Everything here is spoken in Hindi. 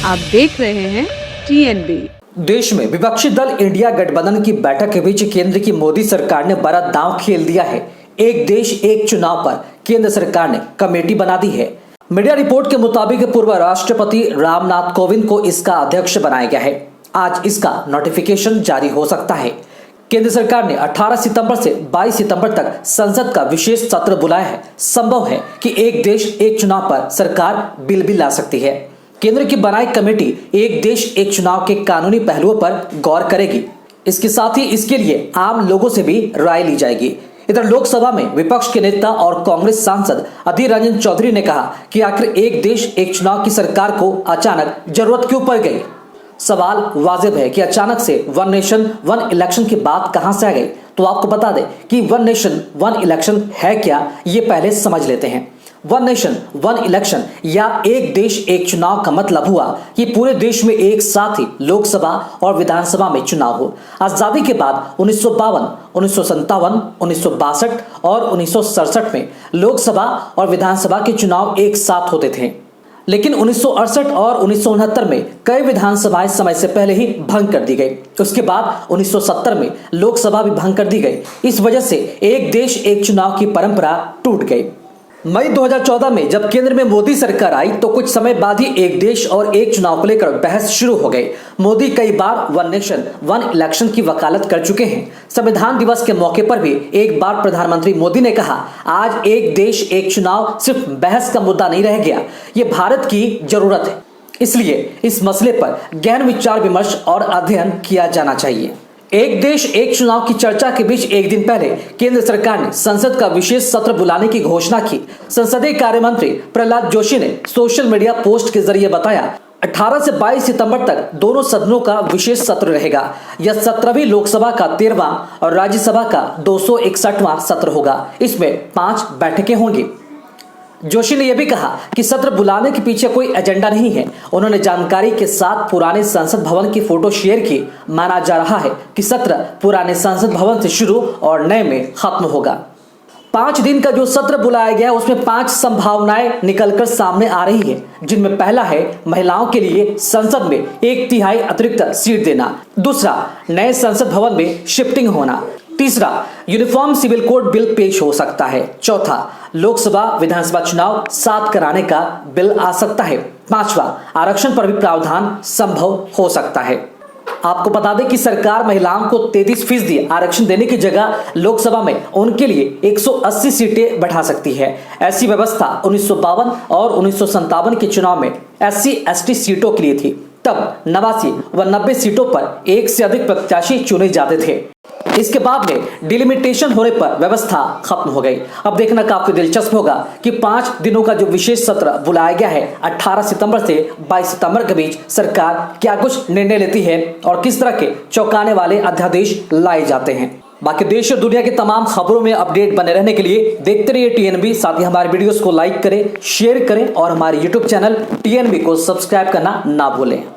आप देख रहे हैं TNB। देश में विपक्षी दल इंडिया गठबंधन की बैठक के बीच केंद्र की मोदी सरकार ने बड़ा दांव खेल दिया है। एक देश एक चुनाव पर केंद्र सरकार ने कमेटी बना दी है। मीडिया रिपोर्ट के मुताबिक पूर्व राष्ट्रपति रामनाथ कोविंद को इसका अध्यक्ष बनाया गया है। आज इसका नोटिफिकेशन जारी हो सकता है। केंद्र सरकार ने 18 सितंबर से 22 सितंबर तक संसद का विशेष सत्र बुलाया है। संभव है कि एक देश एक चुनाव पर सरकार बिल भी ला सकती है। केंद्र की बनाई कमेटी एक देश एक चुनाव के कानूनी पहलुओं पर गौर करेगी। इसके साथ ही इसके लिए आम लोगों से भी राय ली जाएगी। इधर लोकसभा में विपक्ष के नेता और कांग्रेस सांसद अधीर रंजन चौधरी ने कहा कि आखिर एक देश एक चुनाव की सरकार को अचानक जरूरत क्यों पड़ गई। सवाल वाजिब है कि अचानक से वन नेशन वन इलेक्शन की बात कहां से आ गई। तो आपको बता दें कि वन नेशन वन इलेक्शन है क्या, ये पहले समझ लेते हैं। वन नेशन वन इलेक्शन या एक देश एक चुनाव का मतलब हुआ कि पूरे देश में एक साथ ही लोकसभा और विधानसभा में चुनाव हो। आजादी के बाद 1952, 1957, 1962 और 1967 में लोकसभा और विधानसभा के चुनाव एक साथ होते थे, लेकिन 1968 और 1969 में कई विधानसभाएं समय से पहले ही भंग कर दी गई। उसके बाद 1970 में लोकसभा भी भंग कर दी गई। इस वजह से एक देश एक चुनाव की परंपरा टूट गई। मई 2014 में जब केंद्र में मोदी सरकार आई तो कुछ समय बाद ही एक देश और एक चुनाव को लेकर बहस शुरू हो गई। मोदी कई बार वन नेशन वन इलेक्शन की वकालत कर चुके हैं। संविधान दिवस के मौके पर भी एक बार प्रधानमंत्री मोदी ने कहा, आज एक देश एक चुनाव सिर्फ बहस का मुद्दा नहीं रह गया, ये भारत की जरूरत है। इसलिए इस मसले पर गहन विचार विमर्श और अध्ययन किया जाना चाहिए। एक देश एक चुनाव की चर्चा के बीच एक दिन पहले केंद्र सरकार ने संसद का विशेष सत्र बुलाने की घोषणा की। संसदीय कार्य मंत्री प्रहलाद जोशी ने सोशल मीडिया पोस्ट के जरिए बताया, 18 से 22 सितंबर तक दोनों सदनों का विशेष सत्र रहेगा। यह 17वीं लोकसभा का 13वां और राज्यसभा का 261वां सत्र होगा। इसमें 5 बैठकें होंगी। जोशी ने यह भी कहा कि सत्र बुलाने के पीछे कोई एजेंडा नहीं है। उन्होंने जानकारी के साथ पुराने संसद भवन की फोटो शेयर की। माना जा रहा है कि सत्र पुराने संसद भवन से शुरू और नए में खत्म होगा। 5 दिन का जो सत्र बुलाया गया उसमें 5 संभावनाएं निकलकर सामने आ रही है, जिनमें पहला है महिलाओं के लिए संसद में 1/3 अतिरिक्त सीट देना। दूसरा, नए संसद भवन में शिफ्टिंग होना। तीसरा, यूनिफॉर्म सिविल कोड बिल पेश हो सकता है। चौथा, लोकसभा विधानसभा चुनाव साथ कराने का बिल आ सकता है। 5वां, आरक्षण पर भी प्रावधान संभव हो सकता है। आपको बता दें कि सरकार महिलाओं को 33% आरक्षण देने की जगह लोकसभा में उनके लिए 180 सीटें बढ़ा सकती है। ऐसी व्यवस्था 1952 और 1957 के चुनाव में SC/ST सीटों के लिए थी। तब 89 व 90 सीटों पर एक से अधिक प्रत्याशी चुने जाते थे। इसके बाद में डिलिमिटेशन होने पर व्यवस्था खत्म हो गई। अब देखना काफी दिलचस्प होगा कि 5 दिनों का जो विशेष सत्र बुलाया गया है 18 सितंबर से 22 सितंबर के बीच सरकार क्या कुछ निर्णय लेती है और किस तरह के चौंकाने वाले अध्यादेश लाए जाते हैं। बाकी देश और दुनिया की तमाम खबरों में अपडेट बने रहने के लिए देखते रहिए TNB। साथ ही हमारे वीडियोस को लाइक करें, शेयर करें और हमारे YouTube चैनल TNB को सब्सक्राइब करना ना भूलें।